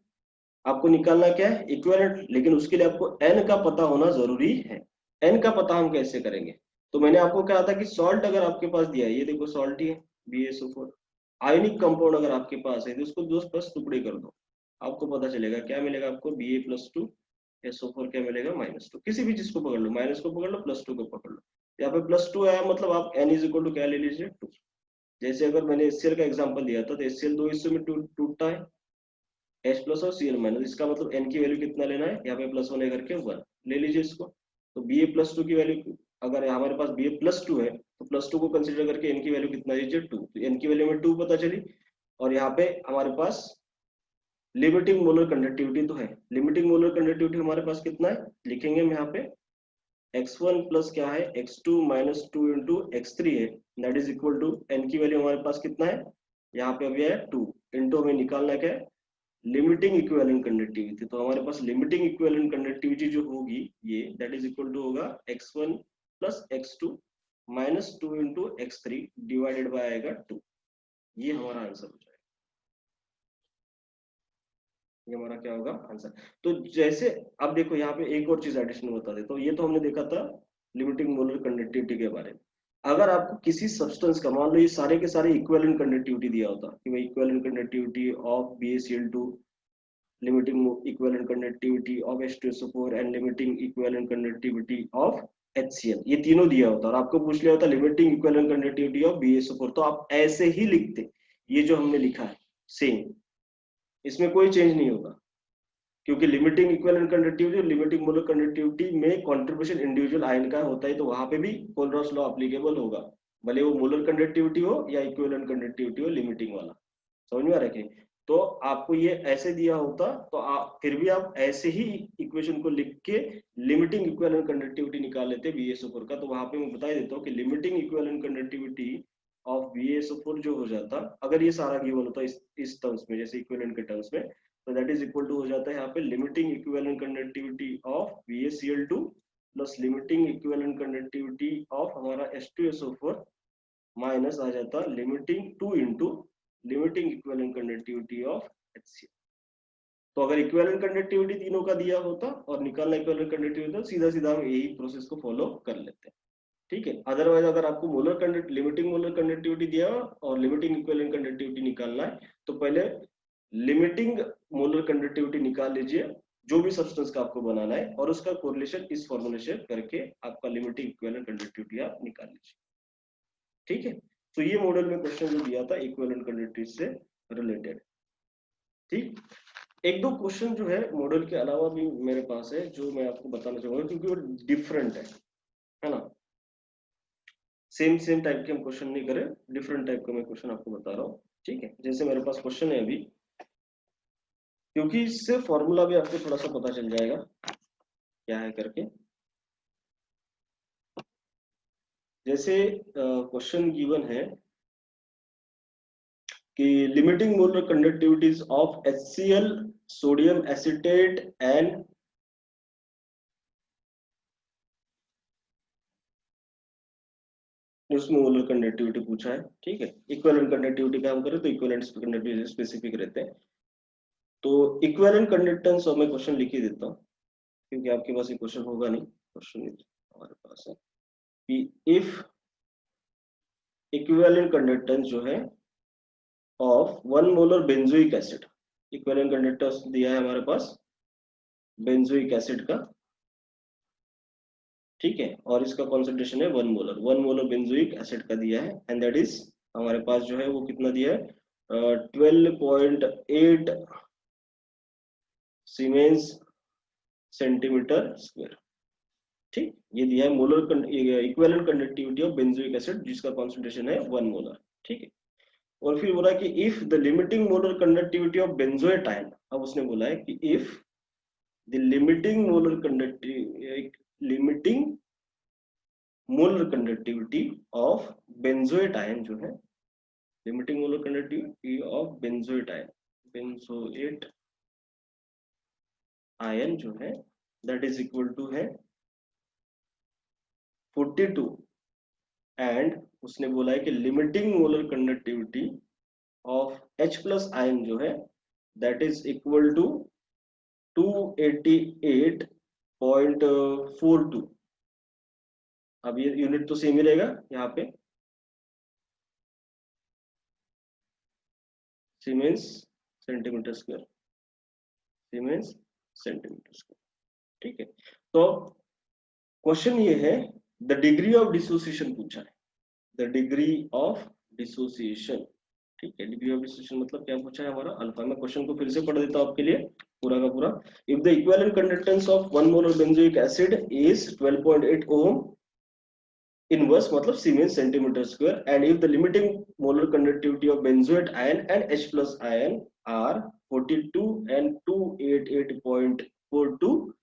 Speaker 1: आपको निकालना क्या है, इक्विवेलेंट, लेकिन उसके लिए आपको n का पता होना जरूरी है। n का पता हम कैसे करेंगे, तो मैंने आपको कहा था कि सॉल्ट अगर आपके पास दिया है, ये देखो सॉल्ट ही है BaSO4, आयोनिक कंपाउंड अगर आपके पास है तो उसको 2 टुकड़े कर दो, आपको पता चलेगा क्या मिलेगा, आपको Ba+2 SO4 क्या मिलेगा -2, किसी भी चीज को पकड़ लो, माइनस को पकड़ लो, +2 को पकड़ लो, यहाँ पे +2 आया मतलब आप n इज इक्वल टू क्या ले लीजिए 2। जैसे अगर मैंने HCl का एग्जांपल दिया था, तो HCl 2 हिस्सों में टूटता है, H प्लस और Cl माइनस, इसका मतलब n की वैल्यू कितना लेना है, यहाँ पे +1 है करके 1 ले लीजिए इसको। तो Ba+2 की वैल्यू, अगर हमारे पास Ba+2 है तो +2 को कंसिडर करके n की वैल्यू कितना लीजिए 2, तो n की वैल्यू में 2 पता चली, और यहाँ पे हमारे पास लिमिटिंग मोलर कंडक्टिविटी तो है, लिमिटिंग मोलर कंडक्टिविटी हमारे पास कितना है, लिखेंगे हम यहाँ पे x1 प्लस क्या है, x2 माइनस 2 इंटू x3 है, that is equal to n की वैल्यू हमारे पास कितना है, यहाँ पे अभी है 2, इंटू हमें निकालना क्या है, लिमिटिंग इक्विवेलेंट कंडक्टिविटी, तो हमारे पास लिमिटिंग इक्विवेलेंट कंडक्टिविटी जो होगी ये दैट इज इक्वल टू होगा x1 plus x2 minus 2 into x3 divided by आएगा 2, ये हमारा आंसर हो जाएगा, ये हमारा क्या होगा आंसर। तो जैसे अब देखो यहाँ पे एक और चीज एडिशनल बता देता हूँ, ये तो हमने देखा था लिमिटिंग मोलर कंडक्टिविटी के बारे में, अगर आपको किसी सब्सटेंस का, मान लो ये सारे के सारे इक्विवेलेंट कंडक्टिविटी दिया होता कि भाई equivalent conductivity of BaCl2, limiting equivalent conductivity of H2SO4 and limiting equivalent conductivity of HCl, ये तीनों दिया होता और आपको पूछ लिया होता limiting equivalent conductivity of BaSO4, तो आप ऐसे ही लिखते, ये जो हमने लिखा है सेम, इसमें कोई चेंज नहीं होगा, क्योंकि लिमिटिंग इक्विवेलेंट कंडक्टिविटी और लिमिटिंग मोलर कंडक्टिविटी में कंट्रीब्यूशन इंडिविजुअल आयन का होता है, तो वहां पे भी कोलरॉस लॉ एप्लीकेबल होगा, भले वो मोलर कंडक्टिविटी हो या इक्विवेलेंट कंडक्टिविटी हो लिमिटिंग वाला, समझ में आ रहा है। तो आपको ये ऐसे दिया होता तो आप फिर भी आप ऐसे ही इक्वेशन को लिख के लिमिटिंग इक्विवेलेंट कंडक्टिविटी निकाल लेते BaSO4 का, तो वहां पे मैं बता देता हूँ कि limiting equivalent conductivity of BaSO4 जो हो जाता, अगर ये सारा गिवन होता इस टर्म्स में, जैसे इक्विवेलेंट के टर्म्स में, तो दैट इज इक्वल टू हो जाता है यहाँ पे limiting equivalent conductivity of BaCl2 plus limiting equivalent conductivity of हमारा H2SO4 माइनस आ जाता limiting 2 into limiting equivalent conductivity of HCl। तो अगर इक्विवेलेंट कंडक्टिविटी तीनों का दिया होता और निकालना इक्विवेलेंट कंडक्टिविटी, तो सीधा सीधा हम यही प्रोसेस को फॉलो कर लेते हैं, ठीक है। अदरवाइज अगर आपको molar conduct limiting molar conductivity दिया और लिमिटिंग इक्विवेलेंट कंडक्टिविटी निकालना है, तो पहले लिमिटिंग मोलर कंडक्टिविटी निकाल लीजिए जो भी सब्सटेंस का आपको बनाना है, और उसका कोरिलेशन इस फॉर्मूले से करके आपका लिमिटिंग इक्विवेलेंट कंडक्टिविटी आप निकाल लीजिए, ठीक है। तो ये मॉडल में क्वेश्चन जो दिया था इक्विवेलेंट कंडक्टिविटी से रिलेटेड, ठीक। एक दो क्वेश्चन जो है मॉडल के अलावा भी मेरे पास है जो मैं आपको बताना चाहूंगा, क्योंकि वो डिफरेंट है ना, सेम सेम टाइप के हम क्वेश्चन नहीं करें, डिफरेंट टाइप का मैं क्वेश्चन आपको बता रहा हूँ, ठीक है। जैसे मेरे पास क्वेश्चन है अभी, क्योंकि इससे फॉर्मूला भी आपको थोड़ा सा पता चल जाएगा क्या है करके। जैसे क्वेश्चन गिवन है कि limiting molar conductivities of HCl, sodium acetate and उसमें मोलर कंडक्टिविटी पूछा है, ठीक है। इक्विवेलेंट कंडक्टिविटी का हम करें तो इक्विवेलेंट कंडक्टिविटी स्पेसिफिक रहते हैं, तो इक्विवेलेंट कंडक्टेंस और मैं क्वेश्चन लिख ही देता हूँ, क्योंकि आपके पास ये क्वेश्चन होगा नहीं, क्वेश्चन हमारे पास है कि इफ इक्विवेलेंट कंडक्टेंस जो है of 1 molar benzoic acid, equivalent conductance दिया है हमारे पास बेंजोइक एसिड का, ठीक है, और इसका कॉन्सेंट्रेशन है 1 मोलर बेंजोइक एसिड का दिया है, एंड दैट इज हमारे पास जो है वो कितना दिया है 12.8 सीमेंस सेंटीमीटर स्क्वायर, ठीक। ये दिया है molar equivalent conductivity of benzoic acid जिसका कॉन्सेंट्रेशन है 1 मोलर, ठीक है। और फिर बोला कि if the limiting molar conductivity of benzoate ion, अब उसने बोला है कि if the limiting molar conductivity of benzoate ion जो है, limiting molar conductivity of benzoate ion benzoate ion जो है दैट इज इक्वल टू है 42 एंड उसने बोला है कि limiting molar conductivity of H plus ion जो है दैट इज इक्वल टू 288.42। अब ये यूनिट तो सेम ही रहेगा यहाँ पे, siemens centimetre square, siemens centimetre square. ठीक है, तो क्वेश्चन ये है द डिग्री ऑफ डिसोसिएशन पूछा है, द डिग्री ऑफ डिसोसिएशन। ठीक है, डिग्री ऑफ डिसोसिएशन मतलब क्या पूछा है हमारा अल्फा। मैं क्वेश्चन को फिर से पढ़ देता हूं आपके लिए पूरा का पूरा। If the equivalent conductance of 1 mole benzoic acid is 12.8 ohm inverse मतलब siemens centimetre square, and if the limiting molar conductivity of benzoate ion and H plus ion are 42 and 288.42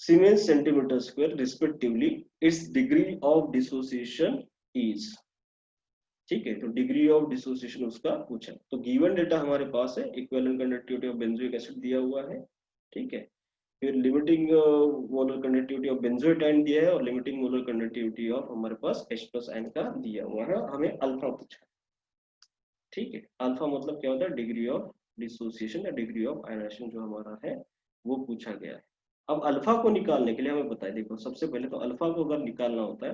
Speaker 1: siemens centimetre square respectively, its degree of dissociation is. ठीक है, तो degree of dissociation उसका पूछा। तो given data हमारे पास है, equivalent conductivity of benzoic acid दिया हुआ है। ठीक है, फिर limiting molar conductivity of benzoate ion दिया है और लिमिटिंग मोलर कंडक्टिविटी ऑफ हमारे पास H प्लस आयन का दिया हुआ है, हमें अल्फा पूछा। ठीक है, अल्फा मतलब क्या होता है, डिग्री ऑफ डिसोसिएशन या डिग्री ऑफ आयनाइजेशन जो हमारा है वो पूछा गया है। अब अल्फा को निकालने के लिए हमें बताए, देखो सबसे पहले तो अल्फा को अगर निकालना होता है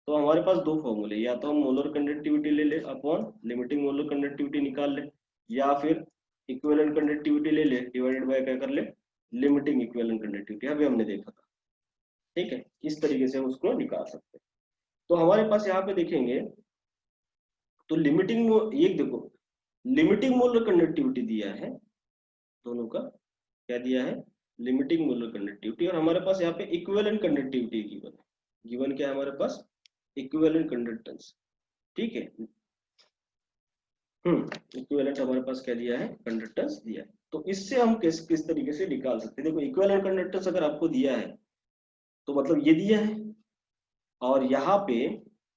Speaker 1: तो हमारे पास दो फॉर्मूले, या तो हम मोलर कंडक्टिविटी ले ले अपॉन लिमिटिंग मोलर कंडक्टिविटी निकाल ले, या फिर इक्विवेलेंट कंडक्टिविटी ले ले डिवाइडेड बाय क्या कर ले, लिमिटिंग इक्विवेलेंट कंडक्टिविटी। अभी हमने देखा था। ठीक है, इस तरीके से हम उसको निकाल सकते हैं। तो हमारे पास यहाँ पे देखेंगे तो लिमिटिंग, ये देखो लिमिटिंग मोलर कंडक्टिविटी दिया है दोनों का, क्या दिया है, लिमिटिंग मोलर कंडक्टिविटी, और हमारे पास यहाँ पे इक्विवेलेंट कंडक्टिविटी गिवन है। गिवन क्या है हमारे पास, इक्विवेलेंट कंडक्टेंस। ठीक है, इक्विवेलेंट हमारे पास क्या दिया है, कंडक्टेंस दिया है। तो इससे हम किस तरीके से निकाल सकते हैं। देखो इक्विवेलेंट कंडक्टेंस अगर आपको दिया है तो मतलब ये दिया है, और यहाँ पे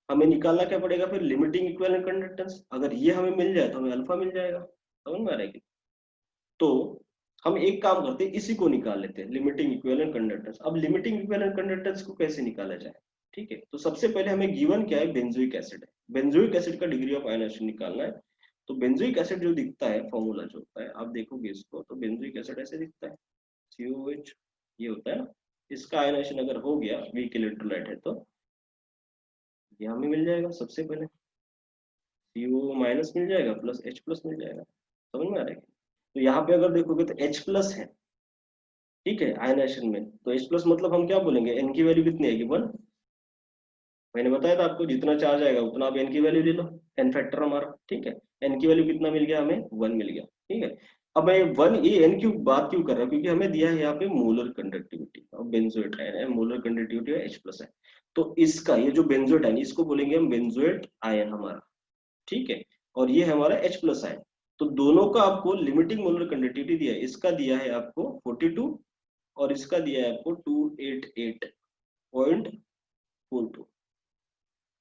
Speaker 1: हमें निकालना क्या पड़ेगा फिर, लिमिटिंग इक्विवेलेंट कंडक्टेंस। अगर ये हमें मिल जाए तो हमें अल्फा मिल जाएगा। समझ में आ रहा है? तो हम एक काम करते हैं, इसी को निकाल लेते हैं, लिमिटिंग इक्विवेलेंट कंडक्टेंस। अब लिमिटिंग इक्विवेलेंट कंडक्टेंस को कैसे निकाला जाए। ठीक है, तो सबसे पहले हमें गिवन क्या है, बेंजोइक एसिड है। बेंजोइक एसिड का डिग्री ऑफ आयनाइजेशन निकालना है। तो बेंजोइक एसिड जो दिखता है, फॉर्मूला जो होता है आप देखोगे इसको, तो बेंजोइक एसिड ऐसे दिखता है, COH ये होता है ना। इसका आयनाइजेशन अगर हो गया, वीक इलेक्ट्रोलाइट है, तो ये हमें मिल जाएगा। सबसे पहले CO माइनस मिल जाएगा प्लस H प्लस मिल जाएगा। समझ में आ रहा है? तो यहाँ पे अगर देखोगे तो H प्लस है। ठीक है, आयनाइजेशन में तो H प्लस मतलब हम क्या बोलेंगे, N की वैल्यू कितनी आएगी, 1। मैंने बताया था आपको जितना चार्ज आएगा उतना आप N की वैल्यू ले लो, N फैक्टर हमारा। ठीक है, N की वैल्यू कितना मिल गया हमें, 1 मिल गया। ठीक है, अब मैं 1 ये N की बात क्यों कर रहा हूँ, क्योंकि हमें दिया है यहाँ पे मोलर कंडक्टिविटी और बेंजोएट आयन है, मोलर कंडक्टिविटी H प्लस है। तो इसका ये जो बेंजोएट आयन, इसको बोलेंगे हम बेंजोएट आयन हमारा। ठीक है, और ये है हमारा H प्लस आयन। तो दोनों का आपको लिमिटिंग मोलर कंडक्टिविटी दिया है, इसका दिया है आपको 42 और इसका दिया है आपको 288.42।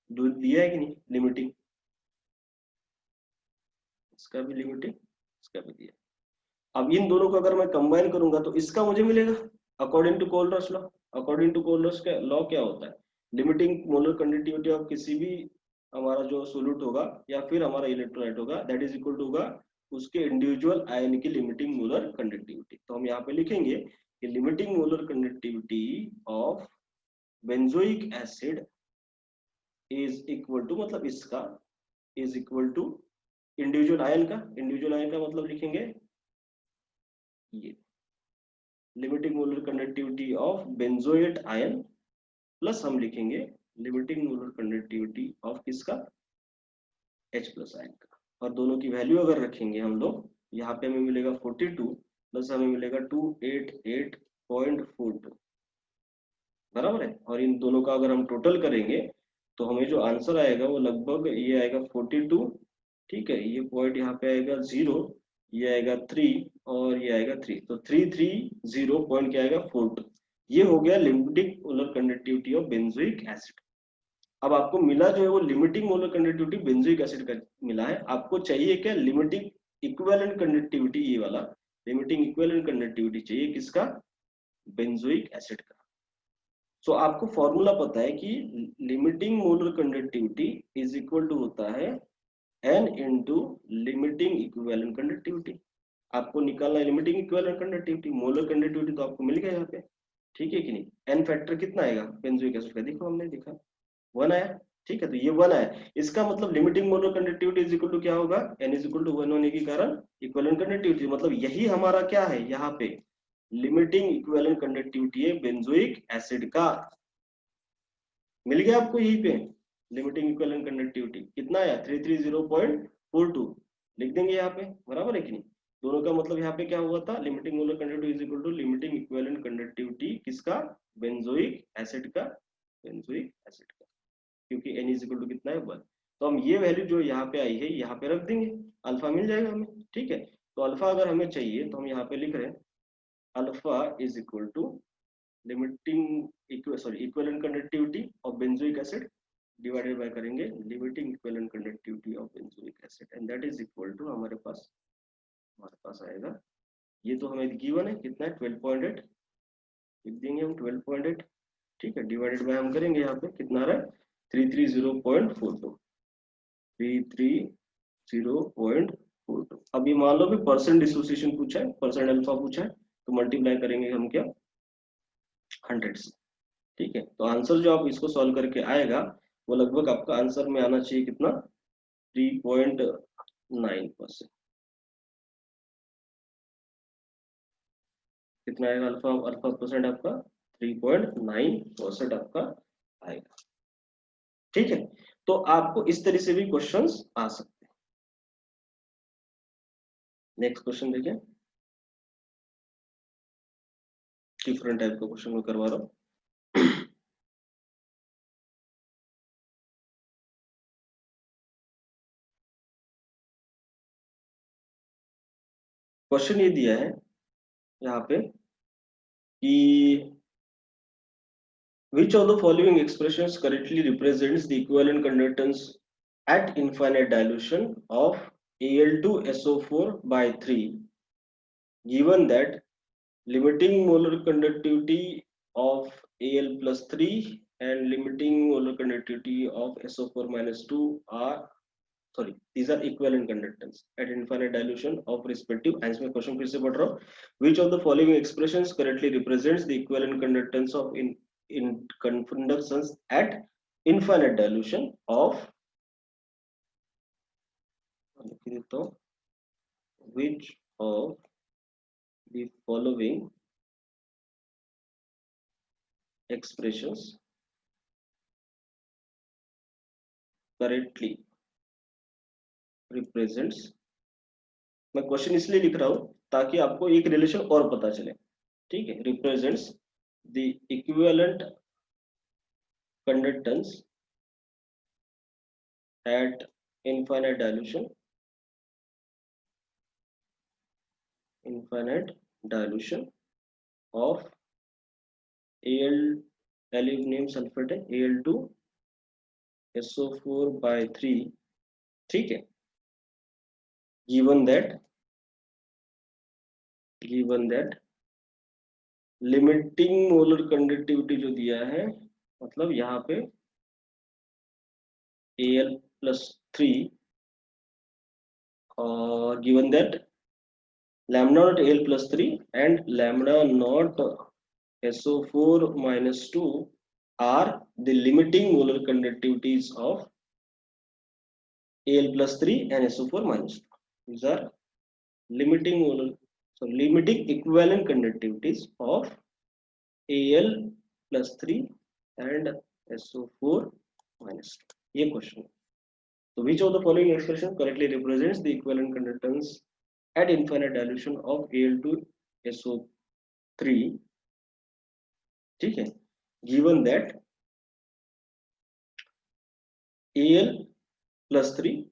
Speaker 1: दिया है कि नहीं लिमिटिंग, इसका भी लिमिटिंग, इसका भी दिया। अब इन दोनों को अगर मैं कंबाइन करूंगा तो इसका मुझे मिलेगा according to Kohlrausch law. According to Kohlrausch का लॉ क्या होता है, लिमिटिंग मोलर कंडक्टिविटी ऑफ किसी भी हमारा जो सोल्यूट होगा या फिर हमारा इलेक्ट्रोलाइट होगा दैट इज इक्वल टू होगा उसके इंडिविजुअल आयन की लिमिटिंग मोलर कंडक्टिविटी। तो हम यहाँ पे लिखेंगे कि limiting molar conductivity of benzoic acid is equal to, मतलब इसका is equal to individual ion का, इंडिविजुअल आयन का मतलब लिखेंगे ये limiting molar conductivity of benzoate ion plus हम लिखेंगे लिमिटिंग मोलर कंडक्टिविटी ऑफ किसका, H प्लस आयन का। और दोनों की वैल्यू अगर रखेंगे हम लोग, यहाँ पे हमें मिलेगा 42 प्लस हमें मिलेगा 288.42 बराबर है। और इन दोनों का अगर हम टोटल करेंगे तो हमें जो आंसर आएगा वो लगभग ये आएगा 42। ठीक है, ये पॉइंट यहाँ पे आएगा 0, ये आएगा 3 और ये आएगा 3, तो 330 पॉइंट क्या आएगा 42। ये हो गया limiting molar conductivity of benzoic acid. अब आपको मिला जो है वो limiting molar conductivity benzoic acid का मिला है, आपको चाहिए क्या, लिमिटिंग इक्विवेलेंट कंडक्टिविटी, ये वाला लिमिटिंग इक्विवेलेंट कंडक्टिविटी चाहिए किसका, बेंजोइक एसिड का। सो आपको फॉर्मूला पता है कि limiting molar conductivity is equal to होता है n into limiting equivalent conductivity. आपको निकालना है limiting equivalent conductivity, molar conductivity तो आपको मिल गया यहाँ पे, ठीक है कि नहीं। n फैक्टर कितना आएगा बेंजोइक एसिड का, देखो हमने देखा 1 आया, ठीक है। तो ये 1 आया, इसका मतलब limiting molar conductivity is equal to क्या होगा, n इज इक्वल टू 1 होने के कारण इक्विवेलेंट कंडक्टिविटी, मतलब यही हमारा क्या है यहाँ पे लिमिटिंग इक्विवेलेंट कंडक्टिविटी है बेंजोइक एसिड का। मिल गया आपको यहीं पे लिमिटिंग इक्विवेलेंट कंडक्टिविटी कितना आया 330.42, लिख देंगे यहाँ पे, बराबर है कि नहीं। दोनों का मतलब यहाँ पे क्या हुआ था, limiting molar conductivity is equal to limiting equivalent conductivity किसका, बेंजोइक एसिड का, बेंजोइक एसिड का, क्योंकि n इज इक्वल टू कितना है 1। तो हम ये वैल्यू जो यहाँ पे आई है यहाँ पे रख देंगे, अल्फा मिल जाएगा हमें, ठीक है। तो अल्फा अगर हमें चाहिए तो हम यहाँ पे लिख रहे हैं alpha is equal to limiting equivalent conductivity of benzoic acid divided by करेंगे limiting equivalent conductivity of benzoic acid, and that is equal to हमारे पास आएगा, ये तो हमें गिवन है कितना है 12.8, लिख देंगे हम 12.8, ठीक है। डिवाइडेड बाय हम करेंगे यहाँ पे कितना आ रहा है 330.42, 330.42। अब ये मान लो कि परसेंट डिसोसिएशन पूछा है, परसेंट अल्फा पूछा है, तो मल्टीप्लाई करेंगे हम क्या 100 से, ठीक है। तो आंसर जो आप इसको सॉल्व करके आएगा वो लगभग आपका आंसर में आना चाहिए कितना 3.9%, कितना आएगा अल्फा, अल्फा परसेंट आपका 3.9% आपका आएगा, ठीक है। तो आपको इस तरह से भी क्वेश्चंस आ सकते हैं। नेक्स्ट क्वेश्चन देखिए, डिफरेंट टाइप का क्वेश्चन मैं करवा रहा हूँ। क्वेश्चन ये दिया है यहाँ पे कि which of the following expressions correctly represents the equivalent conductance at infinite dilution of Al2SO4 by 3, given that limiting molar conductivity of Al plus 3 and limiting molar conductivity of SO4 minus 2 are, sorry, these are equivalent conductance at infinite dilution of respective, and इसमें question फिर से पढ़ रहा हूँ, which of the following expressions correctly represents the equivalent conductance of in conductance at infinite dilution of, which of the following expressions correctly represents, मैं question इसलिए लिख रहा हूं ताकि आपको एक रिलेशन और पता चले, ठीक है। Represents the equivalent conductance eight infinite dilution, infinite dilution of Al, aluminium sulphate है Al2SO4 by 3, ठीक है। given that limiting molar conductivity जो दिया है, मतलब यहाँ पे Al plus 3 और given that lambda not Al plus 3 and lambda not SO4 minus 2 are the limiting molar conductivities of Al plus 3 and SO4 minus 2. These are limiting molar, so limiting equivalent conductivities of Al plus 3 and SO4 minus 2. ये question है। So which of the following expression correctly represents the equivalent conductance at infinite dilution of Al2SO3, ठीक है। given that Al plus 3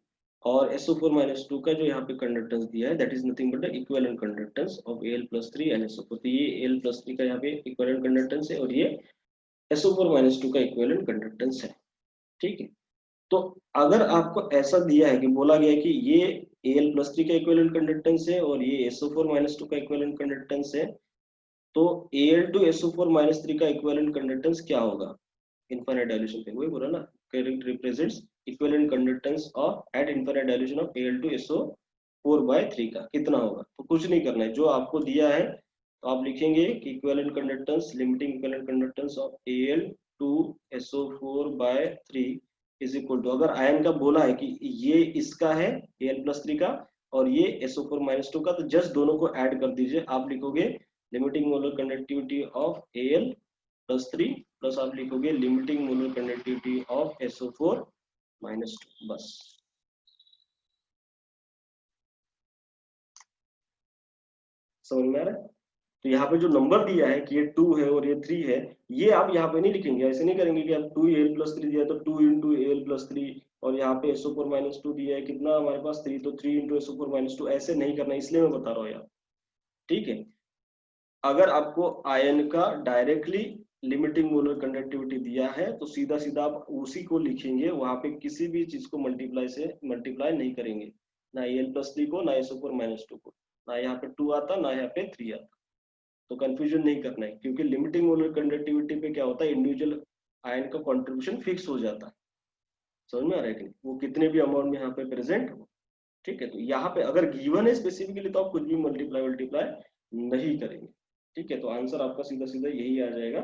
Speaker 1: और SO4 minus 2 का जो यहाँ पे conductance दिया है that is nothing but the equivalent conductance of Al plus 3 and SO4, तो ये Al plus 3 का यहाँ पे equivalent conductance है और ये SO4 minus 2 का equivalent conductance है, ठीक है। तो अगर आपको ऐसा दिया है कि बोला गया है कि ये Al+3 का इक्विवेलेंट कंडक्टेंस है और ये SO4-2 का इक्विवेलेंट कंडक्टेंस है, तो Al2SO4-3 का इक्विवेलेंट कंडक्टेंस क्या होगा इनफाइनाइट डाइल्यूशन पे? वही बोला ना, current represents equivalent conductance of eight infinite dilution of Al2SO4/3 का कितना होगा। तो कुछ नहीं करना है, जो आपको दिया है तो आप लिखेंगे कि equivalent conductance, limiting equivalent conductance of Al2SO4/3 is equal to, अगर आयन का बोला है कि ये इसका है Al+3 का और ये SO4-2 का, तो जस्ट दोनों को ऐड कर दीजिए। आप लिखोगे limiting molar conductivity of Al+3 plus आप लिखोगे limiting molar conductivity of SO4-2, बस। समझ में आ रहा है? तो यहाँ पे जो नंबर दिया है कि ये 2 है और ये 3 है, ये आप यहाँ पे नहीं लिखेंगे, ऐसे नहीं करेंगे कि आप 2Al+3 दिया तो 2 × Al+3 और यहाँ पे SO4-2 दिया है कितना हमारे पास 3, तो 3 × SO4-2, ऐसे नहीं करना, इसलिए मैं बता रहा हूँ यार। ठीक है, अगर आपको आयन का डायरेक्टली लिमिटिंग मोलर कंडक्टिविटी दिया है तो सीधा सीधा आप उसी को लिखेंगे, वहां पे किसी भी चीज को मल्टीप्लाई नहीं करेंगे, ना Al+3 को, ना SO4-2 को, ना यहाँ पे 2 आता, ना यहाँ पे 3 आता। तो कंफ्यूजन नहीं करना है, क्योंकि लिमिटिंग मोलर कंडक्टिविटी पे क्या होता है, इंडिविजुअल आयन का कंट्रीब्यूशन फिक्स हो जाता है। समझ में आ रहा है कि नहीं, वो कितने भी अमाउंट में यहाँ पे प्रेजेंट हो। ठीक है, तो यहाँ पे अगर गिवन है स्पेसिफिकली तो आप कुछ भी मल्टीप्लाई नहीं करेंगे। ठीक है, तो आंसर आपका सीधा सीधा यही आ जाएगा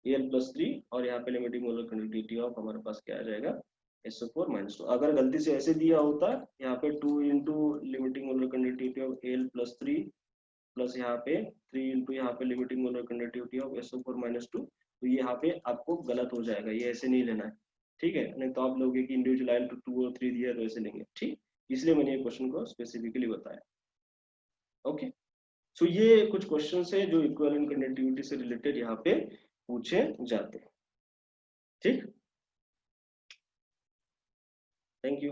Speaker 1: Al+3, और यहाँ पे लिमिटिंग मोलर कंडक्टिविटी ऑफ हमारे पास क्या आ जाएगा SO4-2। अगर गलती से ऐसे दिया होता यहाँ पे 2 × limiting molar conductivity of Al+3 plus यहाँ पे 3 × यहाँ पे limiting molar conductivity of SO4-2, तो ये यहाँ पे आपको गलत हो जाएगा, ये ऐसे नहीं लेना है। ठीक है, नहीं तो आप लोगे कि इंडिविजुअल आयन 2 और 3 दिया तो ऐसे लेंगे। ठीक, इसलिए मैंने ये क्वेश्चन को स्पेसिफिकली बताया। ओके, सो ये कुछ क्वेश्चन है जो इक्विवेलेंट कंडक्टिविटी से रिलेटेड यहाँ पे पूछे जाते हैं। ठीक, थैंक यू।